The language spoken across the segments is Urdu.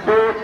2,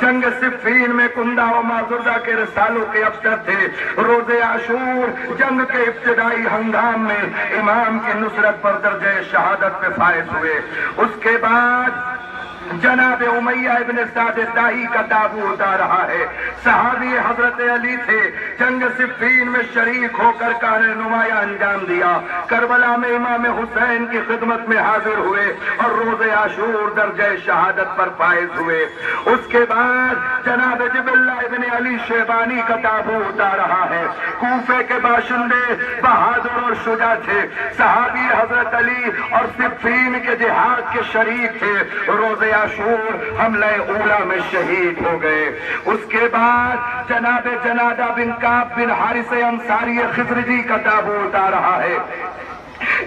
جنگ صفین میں کندہ و مازردہ کے رسالوں کے افسر تھے. روز عاشور جنگ کے ابتدائی ہنگام میں امام کی نصرت پر درجہ شہادت پہ فائز ہوئے. اس کے بعد جناب امیہ ابن سعد دائی کا تابوت آ رہا ہے. صحابی حضرت علی تھے, جنگ صفین میں شریک ہو کر کار نمایاں انجام دیا. کربلا میں امام حسین کی خدمت میں حاضر ہوئے اور روز عاشور درجہ شہادت پر فائز ہوئے. اس کے بعد جناب جبلہ ابن علی شیبانی کا تابوت آ رہا ہے. کوفے کے باشندے بہادر اور شجاع تھے, صحابی حضرت علی اور صفین کے جہاد کے شریک تھے. روز عاشور حملہ اولا میں شہید ہو گئے. اس کے بعد جناب جنادہ بن کعب بن حارث انصاری خزرجی کا تابوت آ رہا ہے.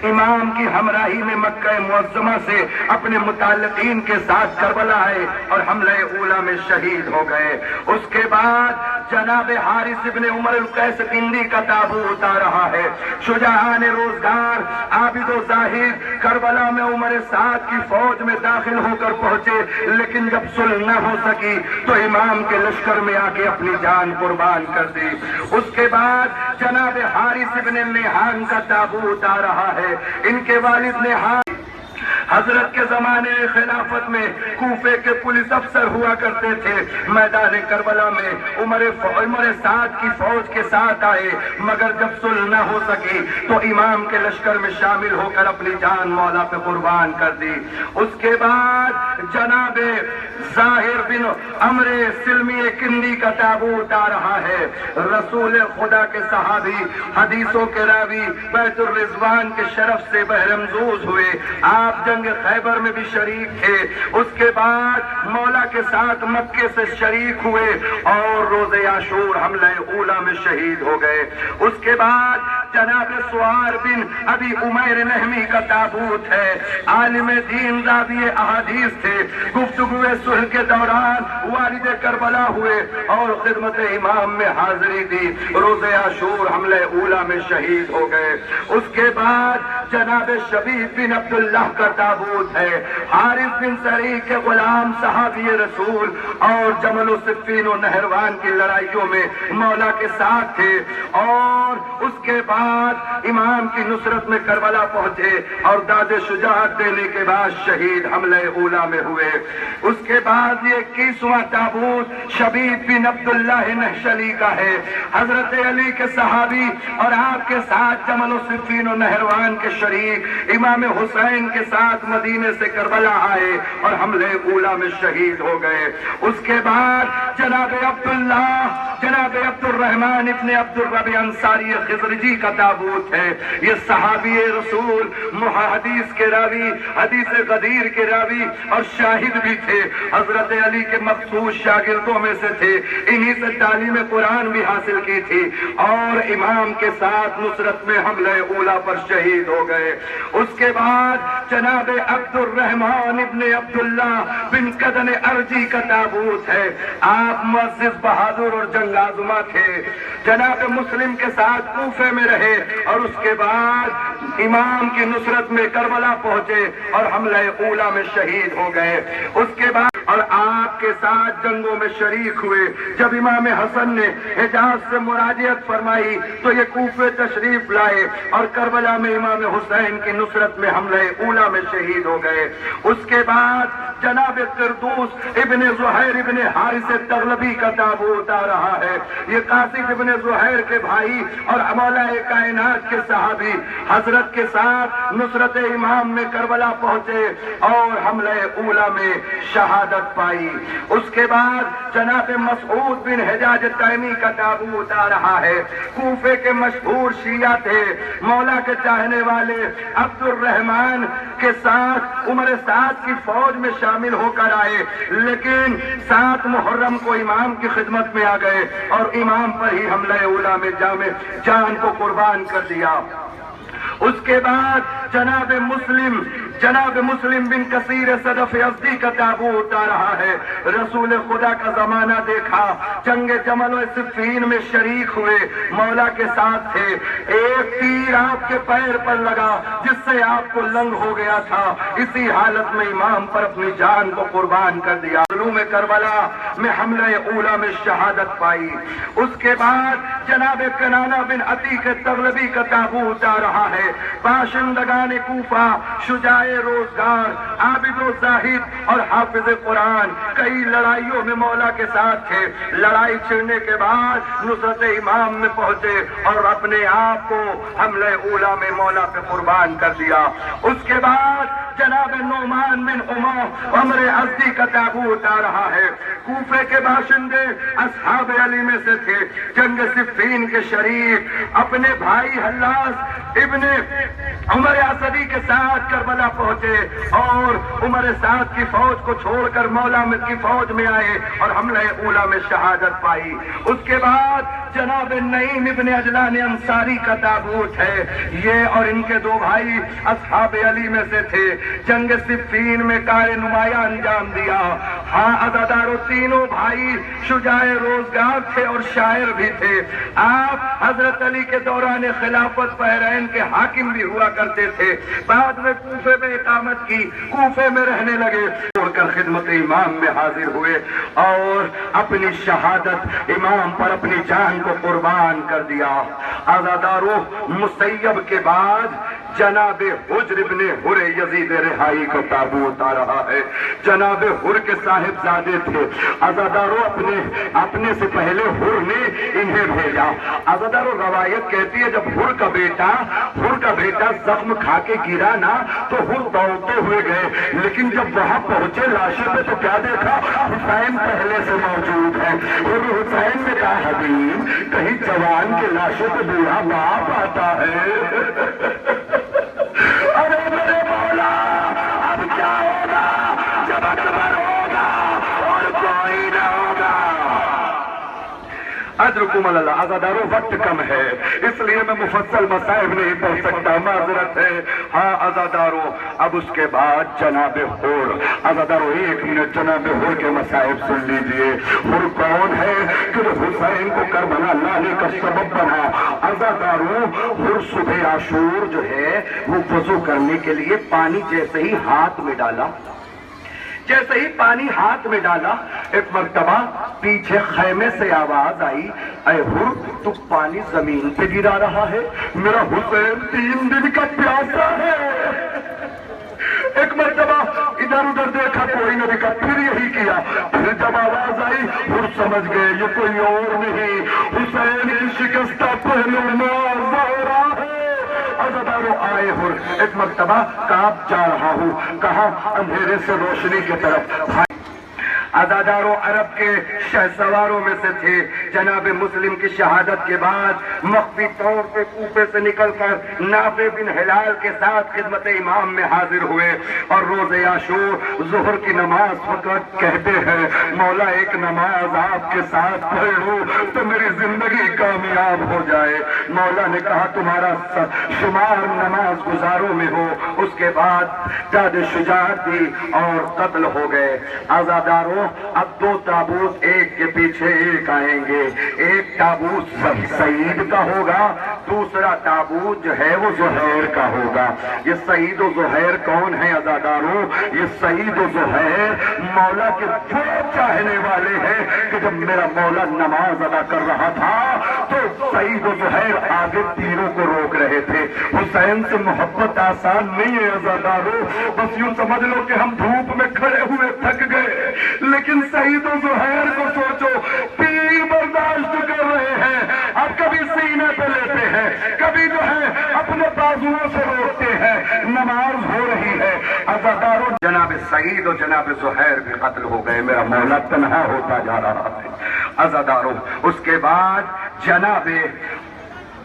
امام کی ہمراہی میں مکہ معظمہ سے اپنے متعلقین کے ساتھ کربلا آئے اور حملہ اولا میں شہید ہو گئے. اس کے بعد جناب حارث ابن عمر القیس کندی کا تابوت آ رہا ہے. شجاعان روزگار عابد و زاہد کربلا میں عمر سعد کی فوج میں داخل ہو کر پہنچے, لیکن جب صلح نہ ہو سکی تو امام کے لشکر میں آ کے اپنی جان قربان کر دی. اس کے بعد جناب حارث ابن نیحان کا تابوت آ رہا ہے. ان کے والد نیحان حضرت کے زمانے خلافت میں کوفے کے پولیس افسر ہوا کرتے تھے. میدان کربلا میں عمر سعد کی فوج کے ساتھ آئے, مگر جب صلح نہ ہو سکی تو امام کے لشکر میں شامل ہو کر اپنی جان مولا پہ قربان کر دی. اس کے بعد جناب ظاہر بن عمر سلمی کندی کا تابوت آ رہا ہے. رسول خدا کے صحابی, حدیثوں کے راوی, بیت الرضوان کے شرف سے بہرمزوز ہوئے. آپ جنگ خیبر میں بھی شریک تھے. اس کے بعد مولا کے ساتھ مکے سے شریک ہوئے اور روز عاشور حملہ اولا میں شہید ہو گئے. اس کے بعد جناب سوار بن ابی عمیر نہمی کا تابوت ہے. عالم دین راوی احادیث تھے. گفتگو صلح کے دوران والد کربلا ہوئے اور خدمت امام میں حاضری دی. روز عاشور حملہ اولا میں شہید ہو گئے. اس کے بعد جناب شبیب بن عبداللہ کا تابوت ہے. حارث بن سری کے غلام صحابی رسول اور جمل و صفین و نہروان کی لڑائیوں میں مولا کے ساتھ تھے, اور اس کے بعد امام کی نصرت میں کربلا پہنچے اور داد شجاعت دینے کے بعد شہید حملہ اولا میں ہوئے. اس کے بعد یہ 21واں تابوت شبیب بن عبداللہ نحشلی کا ہے. حضرت علی کے صحابی اور آپ کے ساتھ جمل و صفین و نہروان کے شریک امام حسین کے ساتھ مدینے سے کربلا آئے اور حملہ اولا میں شہید ہو گئے. اس کے بعد جناب عبداللہ جناب عبد الرحمن ابن عبد الرب انصاری خزرجی کا تابوت ہے. یہ صحابی رسول, حدیث کے راوی, حدیث غدیر کے راوی اور شاہد بھی تھے. حضرت علی کے مخصوص شاگردوں میں سے تھے. انہی سے تعلیم قرآن بھی حاصل کی تھی اور امام کے ساتھ نصرت میں حملہ اولا پر شہید ہو گئے. اس کے بعد جناب عبد الرحمن ابن عبداللہ بن قدن ارجی کا تابوت ہے. آپ معزز بہادر اور جنگ آزما تھے. جناب مسلم کے ساتھ کوفے میں رہے اور اس کے بعد امام کی نصرت میں کربلا پہنچے اور حملہ اولا میں شہید ہو گئے. اس کے بعد اور آپ کے ساتھ جنگوں میں شریک ہوئے. جب امام حسن نے حجاز سے مراجعت فرمائی تو یہ کوفے تشریف لائے اور کربلا میں امام حسین کی نصرت میں حملہ اولا میں شہید ہو گئے. اس کے بعد جناب قردوس ابن زہیر ابن حارث تغلبی کا تابوت آ رہا ہے. یہ قاسم ابن زہیر کے بھائی اور مولا کائنات کے صحابی حضرت کے ساتھ نصرت امام میں کربلا پہنچے اور حملہ اولا میں شہادت پائی. اس کے بعد جناب مسعود بن حجاج تیمی کا تابوت آ رہا ہے. کوفے کے مشہور شیعہ تھے, مولا کے چاہنے والے, عبد الرحمن کے ساتھ عمر سعد کی فوج میں شامل ہو کر آئے, لیکن 7 محرم کو امام کی خدمت میں آ گئے اور امام پر ہی حملہ اولا میں جان کو قربان کر دیا. اس کے بعد جناب مسلم بن کثیر صدف یزدی کا تابوت آ رہا ہے. رسول خدا کا زمانہ دیکھا, جنگ جمل و صفین میں شریک ہوئے, مولا کے ساتھ تھے. ایک تیر آپ کے پیر پر لگا جس سے آپ کو لنگ ہو گیا تھا. اسی حالت میں امام پر اپنی جان کو قربان کر دیا. ظلم کربلا میں حملہ اولا میں شہادت پائی۔ اس کے بعد جناب کنانہ بن عتیق تغلبی کا تابوت آ رہا ہے۔ باشندگان کوفہ شجاع روزگار، عابد و زاہد اور حافظ قرآن کئی لڑائیوں میں مولا کے ساتھ تھے۔ لڑائی چھڑنے کے بعد نصرت امام میں پہنچے اور اپنے آپ کو حملہ اولا میں مولا پہ قربان کر دیا۔ اس کے بعد جناب نعمان بن عمر ازدی کا تابوت آ رہا ہے۔ کوفے کے باشندے اصحاب علی میں سے تھے، جنگ صفین کے شریک اپنے بھائی حلاس ابن عمر اسدی کے ساتھ کربلا پہنچے اور عمر سعد کی فوج کو چھوڑ کر مولا کی فوج میں آئے اور حملہ اولا میں شہادت پائی۔ اس کے بعد جناب نعیم ابن عجلان انصاری کا تابوت ہے۔ یہ اور ان کے دو بھائی اصحاب علی میں سے تھے، جنگ صفین میں کار نمایاں انجام دیا۔ ہاں عزادارو، تینوں بھائی شجاع روزگار تھے اور شاعر بھی تھے۔ آپ حضرت علی کے دوران خلافت بحرین کے حاکم بھی ہوا کرتے تھے۔ بعد میں کوفے میں اقامت کی، کوفے میں رہنے لگے، چھوڑ کر خدمت امام میں حاضر ہوئے اور اپنی شہادت امام پر اپنی جان کو قربان کر دیا۔ عزادارو، مسیب کے بعد جناب حجر ابن حر یزید رہائی کو تابوت آ رہا ہے۔ جناب حر کے صاحب زادے تھے۔ عزادارو، اپنے سے پہلے حر نے انہیں بھیجا۔ عزادارو، روایت کہتی ہے جب حر کا بیٹا زخم کھا کے گرا نا تو حر دوڑتے ہوئے گئے، لیکن جب وہاں پہنچے لاشوں پہ تو کیا دیکھا؟ حسین پہلے سے موجود ہے۔ اور حسین نے کہا حبیب، کہیں جوان کے لاشوں پہ بوڑھا باپ آتا ہے؟ ارے میرے مولا، اب کیا ہوگا جب اکبر ہوگا اور کوئی نہ ہوگا؟ ادرکم اللہ، عزادارو وقت کم ہے اس لیے میں مفصل مصائب نہیں پڑھ سکتا، معذرت ہے۔ ہاں عزادارو، اب اس کے بعد جناب حر، عزادارو 1 منٹ جناب حر کے مصائب سن لیجئے۔ حر کون ہے کہ حسین کو کربلا لانے کا سبب بنا؟ عزادارو، حر صبح عاشور جو ہے وہ وضو کرنے کے لیے پانی جیسے ہی ہاتھ میں ڈالا، ایک مرتبہ پیچھے خیمے سے آواز آئی، اے حر، تو پانی زمین پہ گرا رہا ہے، میرا حسین 3 دن کا پیاسا ہے۔ ایک مرتبہ ادھر ادھر دیکھا، کوئی نہ دکھا، پھر یہی کیا، پھر جب آواز آئی حر سمجھ گئے یہ کوئی اور نہیں، حسین کی شکستہ پہلو زہرا ہے۔ عزادارو آئے حر، ایک مرتبہ کعب جا رہا ہوں، کہا اندھیرے سے روشنی کی طرف۔ عزادارو عرب کے شہسواروں میں سے تھے۔ جناب مسلم کی شہادت کے بعد مخفی طور پہ کوفے سے نکل کر نافع بن ہلال کے ساتھ خدمت امام میں حاضر ہوئے اور روز عاشور ظہر کی نماز وقت کہتے ہیں، مولا ایک نماز آپ کے ساتھ پڑھ لوں تو میری زندگی کامیاب ہو جائے۔ مولا نے کہا تمہارا شمار نماز گزاروں میں ہو۔ اس کے بعد زیادہ شجاعت دی اور قتل ہو گئے۔ عزادارو، اب 2 تابوت ایک کے پیچھے ایک آئیں گے۔ ایک تابوت سعید کا ہوگا، دوسرا تابوت جو ہے وہ زہیر کا ہوگا۔ یہ سعید و زہیر کون ہیں عزادارو؟ یہ سعید و زہیر مولا کے وہ چاہنے والے ہیں کہ جب میرا مولا نماز ادا کر رہا تھا تو سعید و زہیر آگے تیروں کو روک رہے تھے۔ حسین سے محبت آسان نہیں ہے عزادارو، بس یوں سمجھ لو کہ ہم دھوپ میں کھڑے ہوئے تھک گئے، لیکن سعید و زہیر کو سوچو، پیر برداشت کر رہے ہیں، اب کبھی سینے پہ لیتے ہیں، کبھی جو ہے اپنے بازوؤں سے روکتے ہیں، نماز ہو رہی ہے۔ عزادارو، جناب سعید اور جناب زہیر بھی قتل ہو گئے، میرا مولا تنہا ہوتا جا رہا ہے۔ عزادارو، اس کے بعد جناب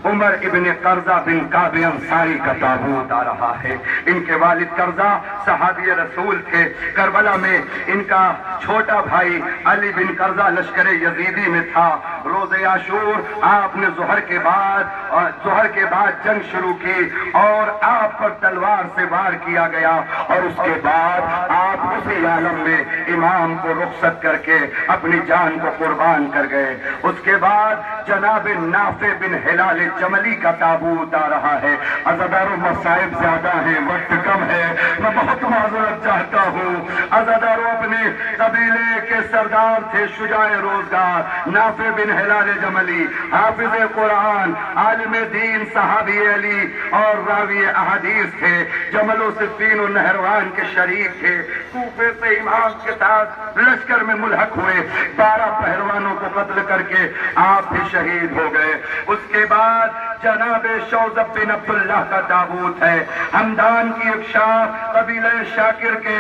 عمر ابن قرظہ بن کعب انصاری کا تابوت آ رہا ہے۔ ان کے والد قرظہ صحابی رسول تھے۔ کربلا میں ان کا چھوٹا بھائی علی بن قرظہ لشکر یزیدی میں تھا۔ روز عاشور آپ نے ظہر کے بعد جنگ شروع کی اور آپ پر تلوار سے وار کیا گیا اور اس کے بعد آپ اسی عالم میں امام کو رخصت کر کے اپنی جان کو قربان کر گئے۔ اس کے بعد جناب نافع بن ہلال جملی کا تابوت آ رہا ہے۔ عزاداروں مصائب زیادہ ہیں، وقت کم ہے، میں بہت معذرت چاہتا ہوں۔ عزاداروں اپنے قبیلے کے سردار تھے شجاع روزگار نافع بن ہلال جملی، حافظ قرآن، عالم دین، صحابی علی اور راوی احادیث تھے۔ جمل و صفین و نہروان کے شریک تھے۔ کوفے سے امام کے ساتھ لشکر میں ملحق ہوئے، 12 پہلوانوں کو قتل کر کے آپ بھی شہید ہو گئے۔ اس کے بعد جناب شوذب بن عبداللہ کا تابوت ہے۔ ہمدان کی ایک شاخ قبیلہ شاکر کے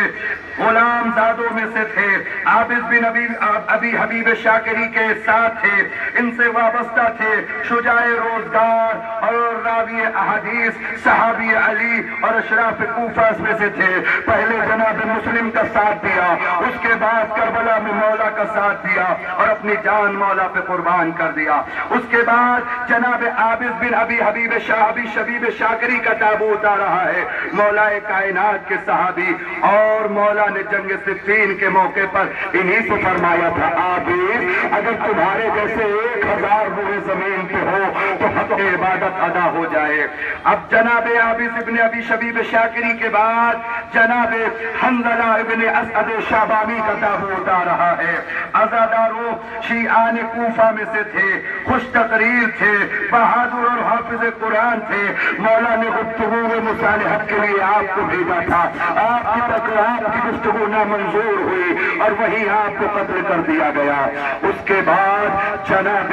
غلام زادوں میں سے تھے، عابد بن ابی حبیب شاکری کے ساتھ تھے، ان سے وابستہ تھے شجاع روزگار اور راوی احادیث صحابی علی اور اشراف کوفہ میں سے تھے۔ پہلے جناب مسلم کا ساتھ دیا، اس کے بعد کربلا میں مولا کا ساتھ دیا اور اپنی جان مولا پہ قربان کر دیا۔ اس کے بعد جناب عابد بن ابی حبیب شبیب شاکری کا تابوت آ رہا ہے، مولا کائنات کے صحابی، اور مولا نے جنگ صفین کے موقع پر انہی سے فرمایا تھا، عابد اگر تمہارے جیسے 1000 بوئے زمین پہ ہو تو حق عبادت ادا ہو جائے۔ اب جناب عابد بن ابی شبیب شاکری کے بعد جناب حنظلہ ابن اسعد شعبانی کا تابوت آ رہا ہے۔ عزاداروں شیعان کوفہ میں سے تھے، خوش تقریر تھے، بہادر اور حافظ قرآن تھے۔ مولا نے گفتگو میں مصالحت کے لیے آپ کو بھیجا تھا، آپ کی گفتگو نامنظور ہوئی اور وہی آپ کو قتل کر دیا گیا۔ اس کے بعد جناب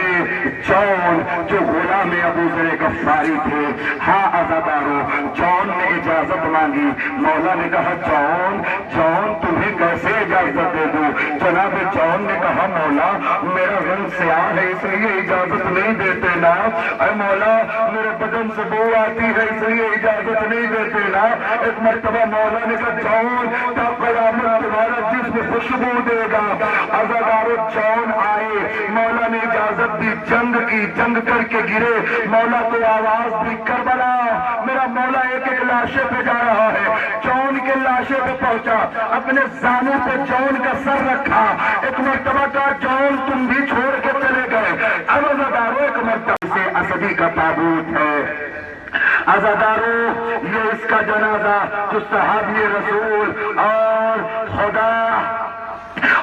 جون جو غلام ابو ذر غفاری تھے، ہاں عزاداروں جون نے اجازت مانگی۔ مولا نے کہا جون تمہیں کیسے اجازت دے دوں؟ جناب جون نے کہا مولا میرا رنگ سیاہ ہے اس لیے اجازت نہیں دیتے نا، اے مولا میرے بدن سے بو آتی ہے اس لیے اجازت نہیں دیتے نا۔ ایک مرتبہ مولا نے کہا جون تا قیامت تمہارا جسم خوشبو دے گا۔ عزاداروں جون آئے، مولا نے اجازت دی، جنگ کی، جنگ کر کے گرے، مولا کو آواز دی کربلا، میرا مولا ایک ایک لاشے پہ جا رہا ہے۔ جون کے لاشے پہ پہنچا، اپنے زانوں پہ جون کا سر رکھا، ایک مرتبہ کہا جون تم بھی چھوڑ کے چلے گئے۔ اب عزاداروں ایک مرتبہ سے اسدی کا تابوت ہے۔ عزاداروں یہ اس کا جنازہ جو صحابی رسول اور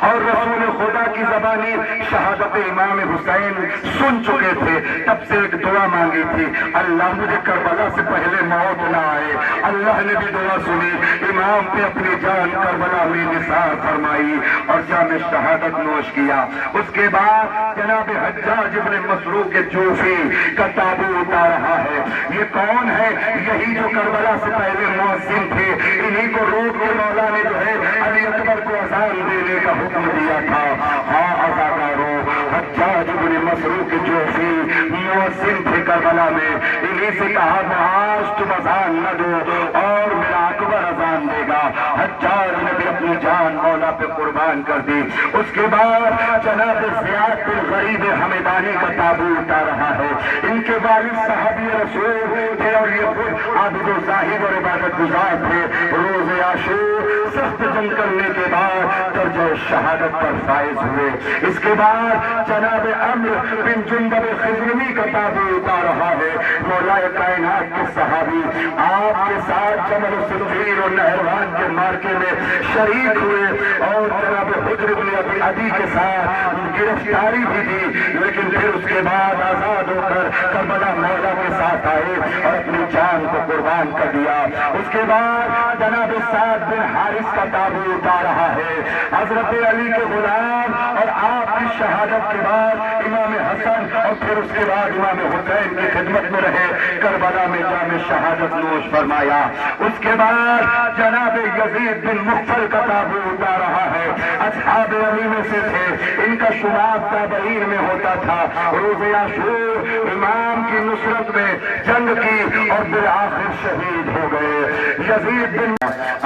رسول خدا کی زبانی شہادت امام حسین سن چکے تھے، تب سے ایک دعا مانگی تھی، اللہ مجھے کربلا سے پہلے موت نہ آئے۔ اللہ نے بھی دعا سنی، امام پہ اپنی جان کربلا میں نثار فرمائی اور جام شہادت نوش کیا۔ اس کے بعد جناب حجاج ابن مسروق جوفی کا تابوت آ رہا ہے۔ یہ کون ہے؟ یہی جو کربلا سے پہلے مؤذن تھے، انہی کو روک کے مولا نے جو ہے علی اکبر کو اذان دینے کا حکم دیا تھا۔ ہاں عزاداروں حجاج ابن مسروق جوفی مؤذن تھے کربلا میں، انہی سے کہا معاذ تم اذان نہ دو اور میرا اکبر اذان دے گا۔ حجاج نے بھی اپنی جان مولا پہ قربان کر دی۔ اس کے بعد جناب زیاد بن غریب حمدانی کا تابوت آ رہا ہے۔ ان کے والد صحابی رسول تھے اور یہ خود عابد و زاہد اور عبادت گزار تھے۔ روز عاشور سخت جنگ کرنے کے بعد درجہ شہادت پر فائز ہوئے۔ اس کے بعد جناب عمرو بن جندب خضرمی کا تابوت آ رہا ہے۔ مولا کائنات کے صحابی آپ کے ساتھ جمل و صفین اور نہروان کے مارکے میں شریک ہوئے اور جناب حجر بن ابی عدی کے ساتھ گرفتاری بھی دی، لیکن پھر اس کے بعد آزاد ہو کر کربلا مولا کے ساتھ آئے اور اپنی جان کو قربان کر دیا۔ اس کے بعد جناب سعد بن حارث کا تابوت آ رہا ہے۔ حضرت علی کے غلام اور آپ کی شہادت کے بعد امام حسن اور پھر اس کے بعد امام حسین کی خدمت میں رہے، کربلا میں جام شہادت نوش فرمایا۔ اس کے بعد جناب یزید بن مغفل کا تابوت آ رہا ہے۔ اصحاب علی میں سے تھے، ان کا شمار تابعین میں ہوتا تھا۔ روز عاشور امام کی نصرت میں جنگ کی اور بالآخر شہید ہو گئے۔ یزید بن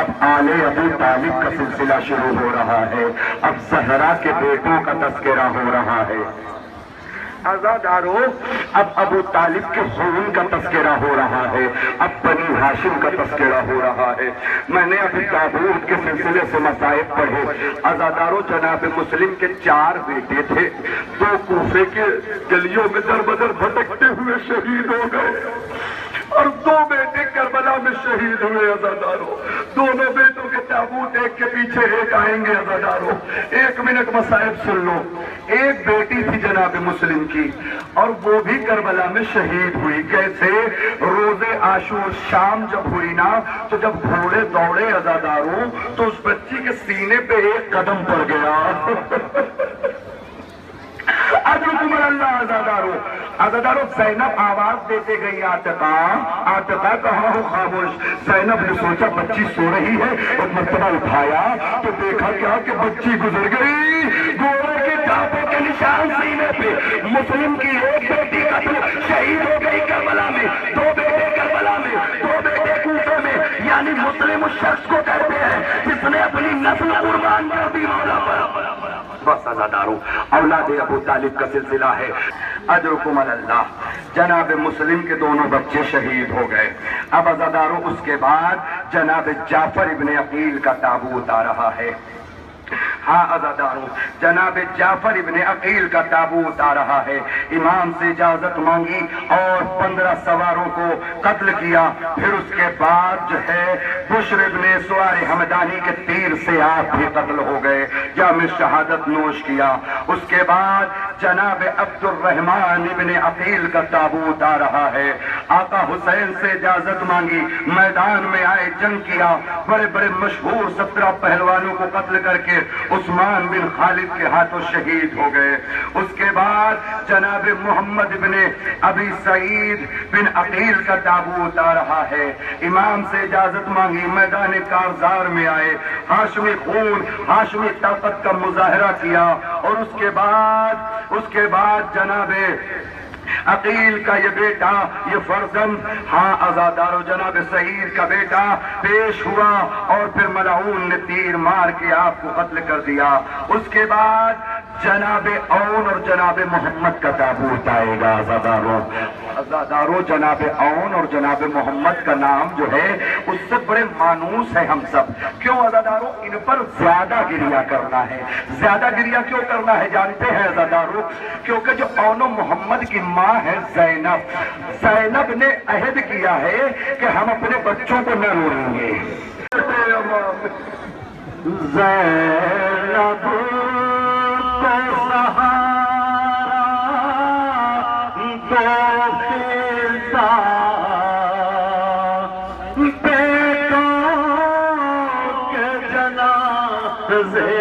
اب آل ابو طالب کا سلسلہ شروع ہو رہا ہے، اب زہرا کے بیٹوں کا تذکرہ ہو رہا ہے۔ عزادارو اب ابو طالب کے خون کا تذکرہ ہو رہا ہے، اب بنی ہاشم کا تذکرہ ہو رہا ہے۔ میں نے ابھی تابوت کے سلسلے سے مصائب پڑھے۔ عزادارو جناب مسلم کے 4 بیٹے تھے، 2 کوفے کے گلیوں میں در بدر بھٹکتے ہوئے شہید ہو گئے اور 2 بیٹے کربلا میں شہید ہوئے۔ عزادارو دونوں بیٹوں کے تابوت ایک کے پیچھے ایک آئیں گے۔ عزادارو 1 منٹ مصائب سن لو۔ ایک بیٹی تھی جناب مسلم کی اور وہ بھی کربلا میں شہید ہوئی۔ کیسے؟ روز عاشور شام جب ہوئی نا تو جب گھوڑے دوڑے عزادارو تو اس بچی کے سینے پہ ایک قدم پڑ گیا۔ اجرکم اللہ عزادارو زینب آواز دیتے گئی آتقا کہاں ہو خاموش۔ زینب نے سوچا بچی سو رہی ہے اور مرتبہ اٹھایا تو دیکھا کیا کہ بچی گزر گئی۔ گھوڑے کے ٹانپوں کے نشان سینے پہ۔ مسلم کی ایک بیٹی قتل شہید ہو گئی کربلا میں، 2 بیٹے کربلا میں، 2 بیٹے کوفے میں۔ یعنی مسلم اس شخص کو کہتے ہیں جس نے اپنی نسل قربان کر دی مولا پر۔ بس عزادارو اولاد ابو طالب کا سلسلہ ہے۔ اجرکم اللہ جناب مسلم کے دونوں بچے شہید ہو گئے۔ اب عزادارو اس کے بعد جناب جعفر ابن عقیل کا تابوت آ رہا ہے۔ ہاں عزادارو جناب جعفر ابن عقیل کا تابوت آ رہا ہے۔ امام سے اجازت مانگی اور 15 سواروں کو قتل کیا۔ پھر اس کے بعد جو ہے بشر ابن سوار حمدانی کے تیر سے آپ بھی قتل ہو گئے، جام شہادت نوش کیا۔ اس کے بعد جناب عبد الرحمن ابن عقیل کا تابوت آ رہا ہے۔ آقا حسین سے اجازت مانگی، میدان میں آئے، جنگ کیا، بڑے بڑے مشہور 17 پہلوانوں کو قتل کر کے عثمان بن خالد کے ہاتھوں شہید ہو گئے۔ اس کے بعد جناب محمد بن ابی سعید بن عقیل کا تابوت آ رہا ہے۔ امام سے اجازت مانگی، میدان کارزار میں آئے، ہاشمی خون ہاشمی طاقت کا مظاہرہ کیا۔ اور اس کے بعد جناب عقیل کا یہ بیٹا، یہ فرزند، ہاں عزادارو جناب سعید کا بیٹا پیش ہوا اور پھر ملعون نے تیر مار کے آپ کو قتل کر دیا۔ اس کے بعد جناب اون اور جناب محمد کا تابوت آئے گا۔ عزادارو جناب اون اور جناب محمد کا نام جو ہے اس سے بڑے مانوس ہے ہم سب۔ کیوں عزادارو؟ ان پر زیادہ گریہ کرنا ہے۔ زیادہ گریہ کیوں کرنا ہے جانتے ہیں عزادارو؟ کیونکہ جو اون و محمد کی ماں ہے زینب نے عہد کیا ہے کہ ہم اپنے بچوں کو نہ روئیں گے۔ زینب کو سہارا دو فضا بیٹوں کے جنازے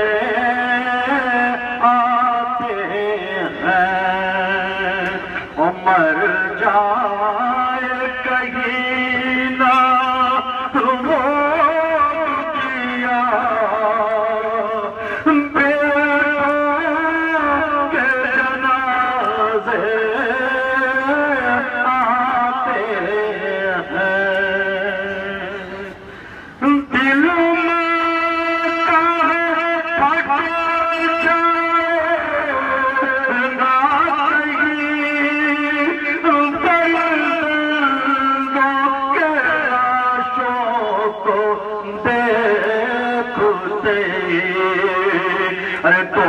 مر جائے کہیں نہ وہ کیا بیٹوں کے جنازے آتے ہیں۔ دل میں ارے تو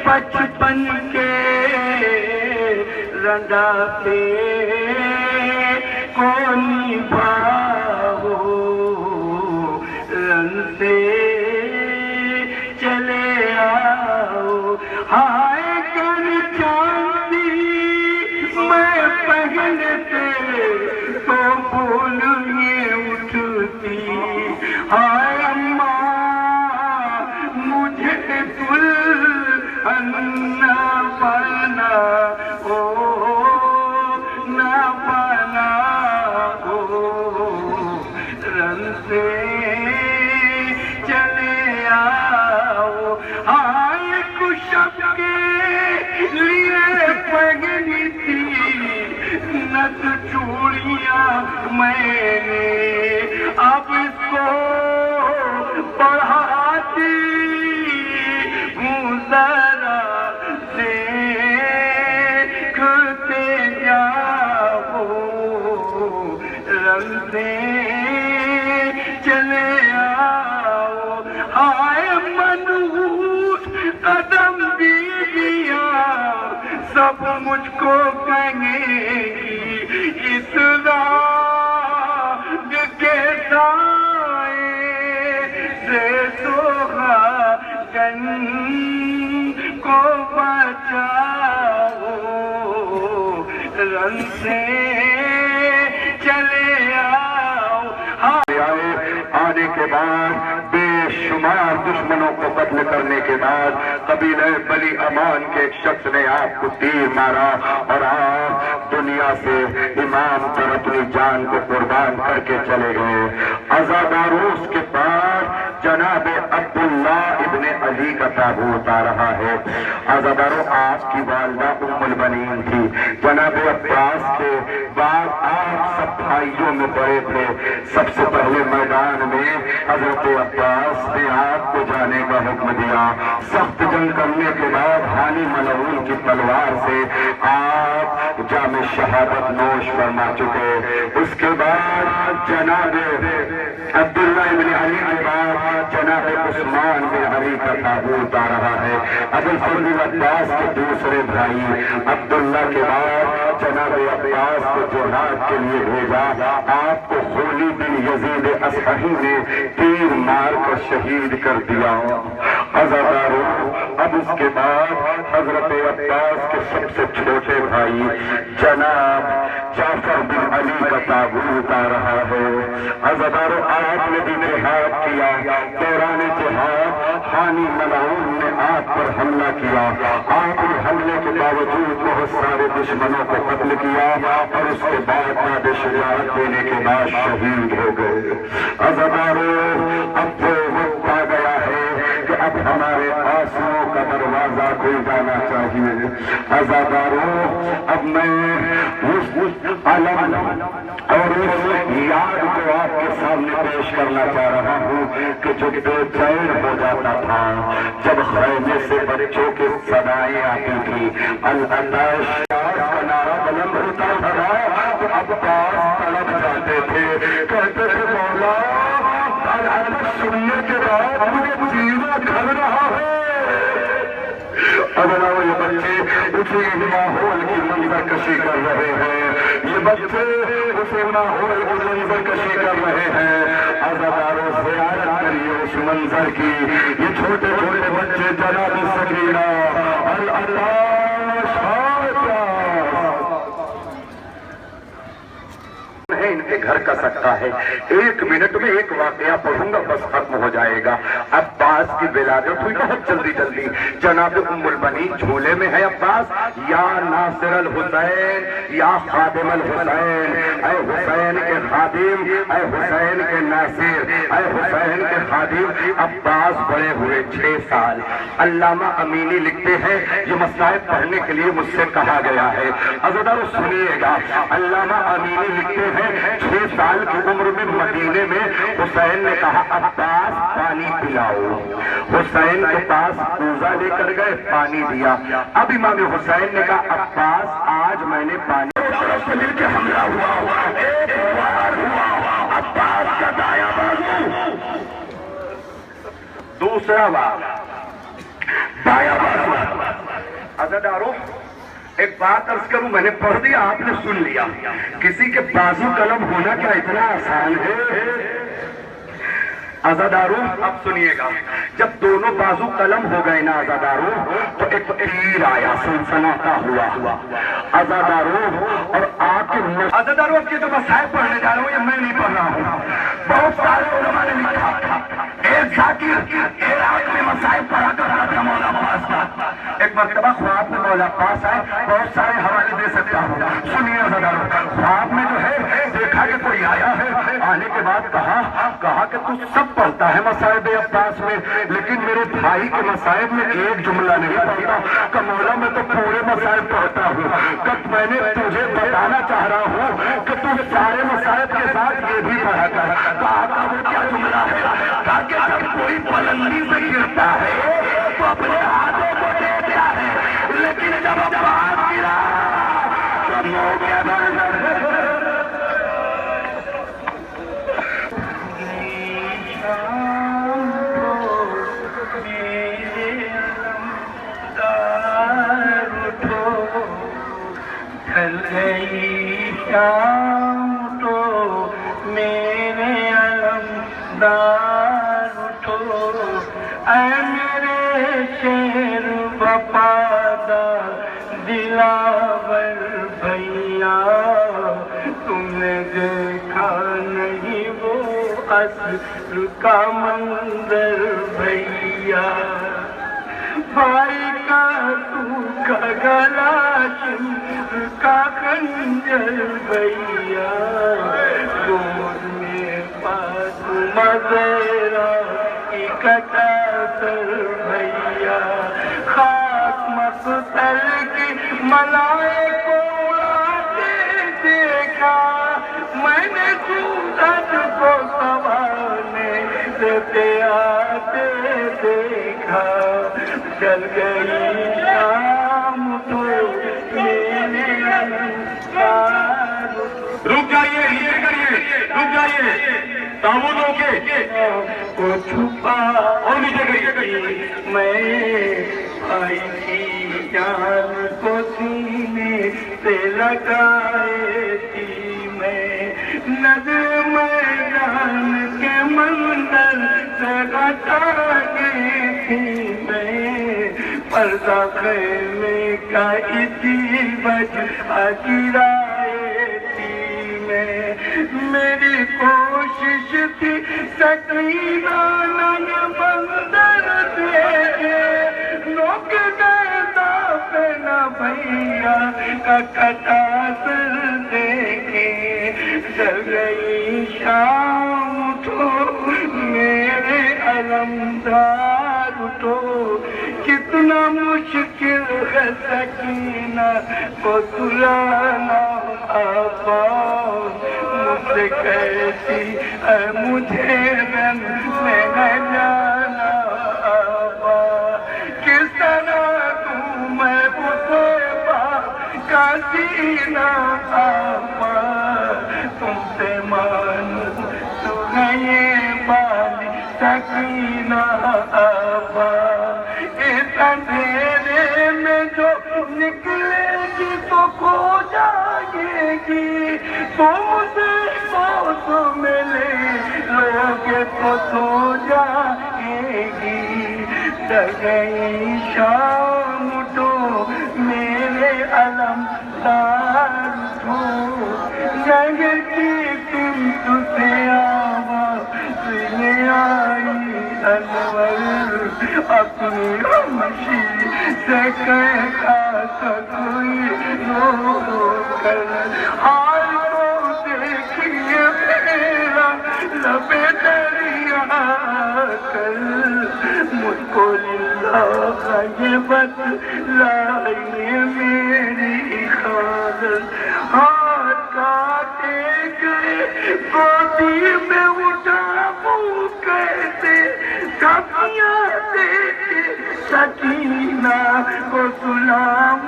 بچپن کے رنگاتے کو نبھاؤ، رن سے چلے آؤ۔ ہائے کر چاندی میں پہنتے تو بھول 10 چوڑیاں میں نے اب اس کو بڑھاتی ہوں ذرا دیکھتے جاؤ رنگتے چلے آؤ ہائے منحوس قدم بیویاں سب مجھ کو کہیں گی اس راگ کے سائے سے سوہاگن کو بچاؤ رن سے چلے آؤ آنے کے بعد بے شمار دشمنوں کو قتل کرنے کے بعد قبیلہ بنی امان کے ایک شخص نے آپ کو تیر مارا اور آپ دنیا سے امام پر اپنی جان کو قربان کر کے چلے گئے. عزاداروس کے بعد جناب عبداللہ ابن علی کا تابوت آ رہا ہے. عزادارو آپ کی والدہ ام البنین تھی. جناب عباس کے بعد آپ سب بھائیوں میں بڑے تھے. سب سے پہلے میدان میں حضرت عباس نے آپ کو جانے کا حکم دیا. سخت جنگ کرنے کے بعد ہانی ملعون کی تلوار سے آپ جام شہادت نوش فرما چکے. اس کے بعد جناب عبداللہ ابن علی کے بعد جناب عثمان بن علی کا تابوت آ رہا ہے. ابوالفضل عباس کے دوسرے بھائی عبداللہ کے بعد جناب عباس کو جہاد کے لیے بھیجا. آپ کو خولی بن یزید اصحی نے تیر مار کر شہید کر دیا. عزادارو اب اس کے بعد حضرت عباس کے سب سے چھوٹے بھائی جناب جعفر بن علی کا تابوت آ رہا ہے. عزادارو آپ نے بھی جہاد کیا. دوران جہاد ہانی ملعون نے آپ پر حملہ کیا. آپ نے حملے کے باوجود بہت سارے دشمنوں کو قتل کیا اور اس کے بعد بعد شجاعت دینے کے بعد شہید ہو گئے. عزادارو اب وہ وقت آ گیا ہے کہ اب ہمارے آنسوؤں کا دروازہ کھل جانا چاہیے. عزادارو اب میں اس علم اور اس یاد کو آپ کے سامنے پیش کرنا چاہ رہا ہوں کہ جو بے چین ہو جاتا تھا جب خیمے سے بچوں کی صدائیں آتی تھی. العطش کا نعرہ بلند ہوتا تھا تو عباس تڑپ جاتے تھے. کہتے تھے مولا العطش سننے کے بعد مجھے جینا گھر رہا ہے. اب یہ بچے اسی ماحول کی منظر کشی کر رہے ہیں. یہ بچے اسی ماحول کی منظر کشی کر رہے ہیں. عزادارو زیارت کریے اس منظر کی. یہ چھوٹے چھوٹے بچے جناب سکینہ العطش ان کے گھر کا سکتا ہے. 1 منٹ میں ایک واقعہ پڑھوں گا بس ختم ہو جائے گا. عباس کی ولادت ہوئی بہت جلدی جلدی. جناب ام البنین جھولے میں ہے. عباس یا ناصر الحسین یا خادم الحسین. اے حسین کے خادم اے حسین کے ناصر اے حسین کے خادم. عباس بڑے ہوئے 6 سال. علامہ امینی لکھتے ہیں یہ مسائل پڑھنے کے لیے مجھ سے کہا گیا ہے. عزادارو سنیے گا. علامہ امینی لکھتے ہیں 6 سال کی عمر میں مدینے میں حسین نے کہا عباس پانی پلاؤ. حسین کے پاس کوزہ لے کر گئے پانی دیا. اب امام حسین نے کہا عباس آج میں نے پانی مل کے حملہ ہوا. ایک وار ہوا عباس کا دایاں بازو. دوسرا وار بایاں بازو. عزادارو ایک بات عرض کروں میں نے پڑھ دیا آپ نے سن لیا. کسی کے بازو قلم ہونا کیا اتنا آسان ہے؟ عزادارو اب سنیے گا. جب دونوں بازو قلم ہو گئے نا عزادارو تو ایک تیر آیا سنسناتا ہوا. عزادارو اور آپ کے عزادارو اب کے جو مسائل پڑھنے جا رہا ہوں یہ میں نہیں پڑھ رہا ہوں. بہت سارے علماء نے لکھا تھا. ایک ذاکر عراق میں مسائل پڑھا کرتا تھا مولا عباس کا. ایک مرتبہ خواب میں مولا عباس آئے. بہت سارے حوالے دے سکتا ہوں. سنیے عزادارو خواب میں جو ہے دیکھا کہ کوئی آیا ہے. آنے کے بعد کہا کہ تو سب پڑھتا ہے مصائب عباس میں لیکن میرے بھائی کے مصائب میں ایک جملہ نہیں پڑھتا. کہ مولا میں تو پورے مصائب پڑھتا ہوں. کہ میں نے تجھے بتانا چاہ رہا ہوں کہ تو سارے مصائب کے ساتھ یہ بھی پڑھا کر. کہا وہ کیا جملہ ہے؟ کہا کہ جب کوئی بلندی سے گرتا ہے تو اپنے ہاتھوں کو دیکھتا ہے لیکن جب عباس گرا تو منہ کے بل ڈھل گئی شام تو میرے علمدار اٹھو. اے میرے شیر وفادار دلاور بھیا تم نے دیکھا نہیں وہ اصل کا منظر بھیا. بھائی کا سوکھا گلا شمر کا خنجر بھیا گود میں فاطمہ زہرا کی کٹا سر بھیا. خاک مقتل کی ملائک کو اڑاتے دیکھا میں نے سورج کو سنوارنے دیتے آتے دیکھا. چل گئی شام تو میرے علمدار. رک جائیے نیچے کریے رک جائیے تابوتوں کے کو چھپا اور نیچے کریے. میں بھائی کی جان کو سینے سے لگائے تھی میں. نظر میدان کے منظر سے ہٹا گئی تھی میں. پردہ خیمے کا اسی وجہ گرائے تھی میں. میری کوشش تھی سکینہ نہ بندر دیکھے نوک گردہ پہ نہ بھیا کا کٹا سر دیکھے. ڈر گئی شام اٹھو میرے علمدار اٹھو. کتنا مشکل ہے سکینہ کو سلانا آبا. مجھ سے کہتی ہے مجھے رن میں نہ جانا آبا. کس طرح توں میں اسے کا سینہ آبا. تم سے مانوں تو گئے بالی سکینہ آبا. اس اندھیرے میں جو نکلے گی تو کھو جائے گی. تم سے تو ملے لوگے تو سو جائے گی. ڈر گئی شام تو میرے علمدار اٹھو. جنگ کی سمت سے آواز آئی انور اپنی خاموشی سے کہا تھا کوئی رو کر. حال کو دیکھیے میرا لب دریا کر. مجھ کو للہ یہ بتلائیے میری خواہش. ہاتھ کاٹے گئے گودی میں اٹھا وہ کہتے سبیاں دیتے سکینہ کو سلام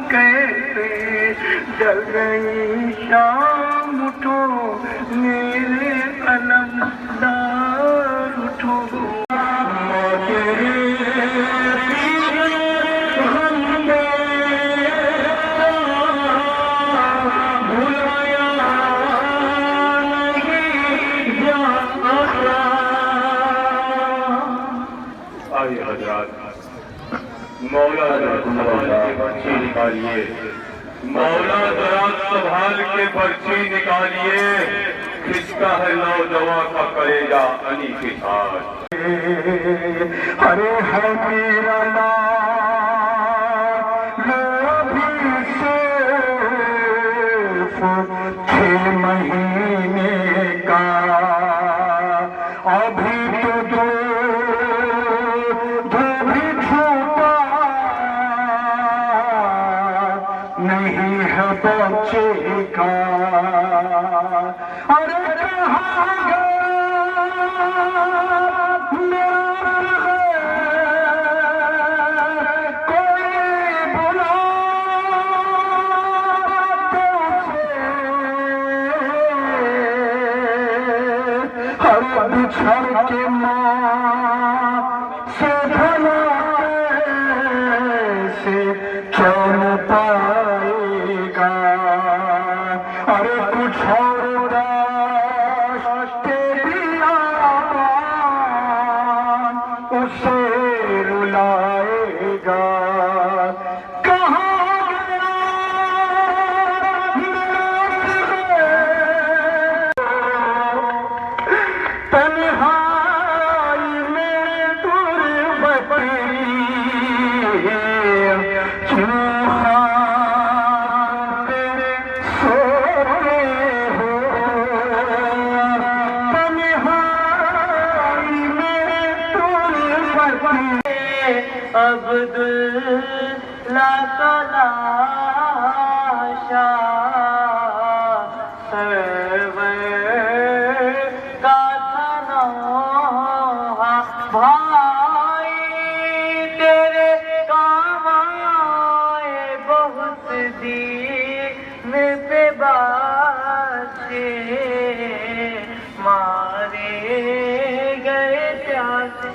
کہتے. ڈر گئی شام اٹھو میرے علمدار اٹھو. مولا ذرا برچی نکالیے. مولا ذرا سنبھال کے برچی نکالیے. کھچتا ہے نوجوان کا کلیجہ انی کے ساتھ. ارے ہے میرا نام بھی صرف 6 مہینے کا ابھی تو دودھ بھی چھوٹا نہیں ہے بچے کا ارے کہاں بچھڑ کے ماں سے بھلا کیسے چین پائے گا ارے کچھ اور داشت تیری آبان اسے رلائے گا تنہائی میں عبداللہ کا لاشا کا تھنوہا بھائی تیرے کام آئے بہت دین پہ باشے مارے گئے پیاسے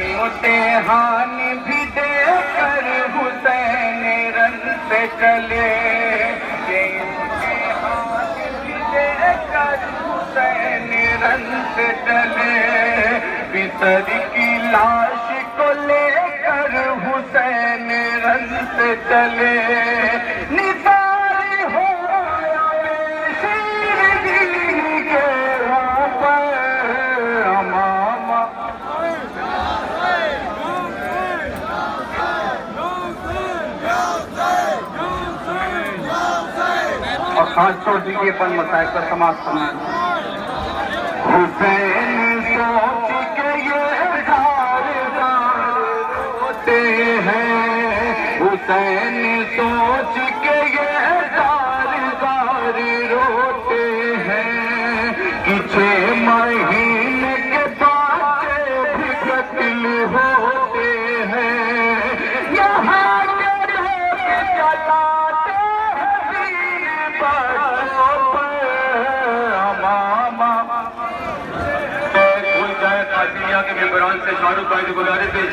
امتحان بھی دے کر حسین رن سے چلے یہ امتحان بھی دے کر حسین رن سے چلے پتر کی لاش کو لے کر حسین رن سے چلے نثار ہو شیرگی کے اوپر امامہ اور خاص طور سے یہ پن مسائل پر سماعت فرمائیں۔ حسین سوچ کے یہ دار روتے ہیں حسین سوچ کے یہ دار روتے ہیں کہ 6 مہینے کے بچے بھی قتل ہوتے ہیں یہاں کے لوگ جلاتے ہیں بچوں پر امامہ قادریہ کے ممبران سے شاہ رخ بھائی کی گزارش ہے